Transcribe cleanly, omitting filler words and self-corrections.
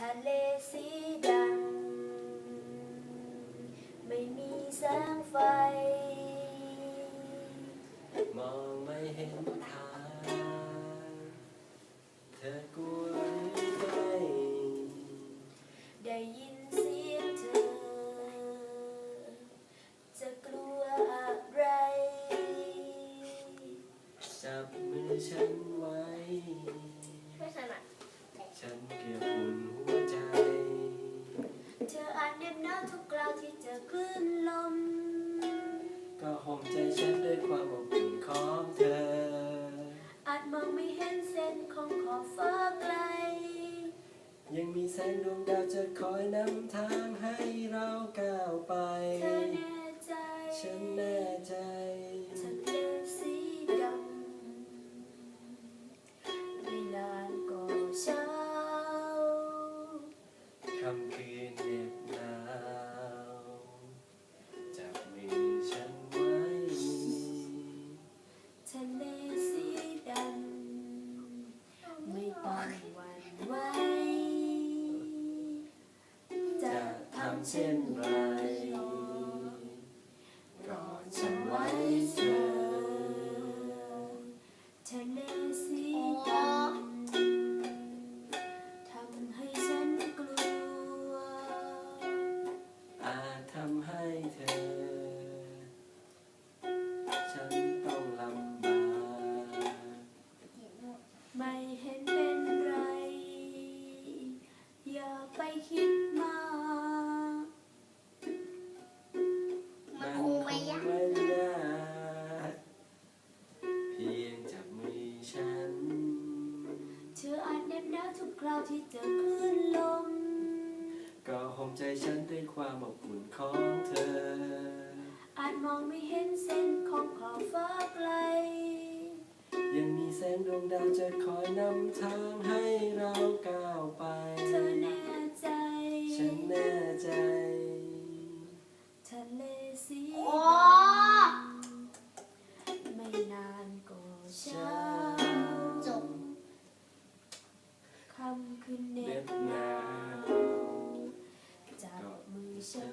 ะเลสีดำไม่มีแสงไฟมองไม่เห็นทางเธอกลัวหรือไม่ได้ยินเสียงเธอจะกลัวอะไรจับมือฉันไว้ไม่ถนัดฉันเก็บอุ่นหัวใจเธออาจเหน็บหนาวทุกคราวที่เจอคลื่นลมก็ห่มใจฉันด้วยความอบอุ่นของเธออาจมองไม่เห็นเส้นของขอบฟ้าไกลยังมีแสงดวงดาวจะคอยนำทางให้เราก้าวไปเธอแน่ใจฉันแน่ใจทะเลสีดำไม่นานก็เช้าค่ำคืนเหน็บหนาวจับมือฉันไว้ทะเลสีดำไม่ต้องหวั่นไหวจะทำเช่นไรกอดฉันไว้เธอทะเลสีดำทำให้ฉันกลัวอาจทำให้เธอฉันต้องลำบากไม่เห็นเป็นไรอย่าไปคิดมากมันคงไม่ยากไม่ยากเพียงจับมือฉันเธออาจเหน็บหนาวทุกคราวที่เจอคลื่นลมก็ห่มใจฉันด้วยความอบอุ่นของเธออาจมองไม่เห็นเส้นของขอบฟ้าไกลยังมีแสงดวงดาวจะคอยนำทางให้เราก้าวไปเธอแน่ใจฉันแน่ใจทะเลสีไม่นานก็เช้าจบค่ำคืนเหน็บหนาวจับมือฉัน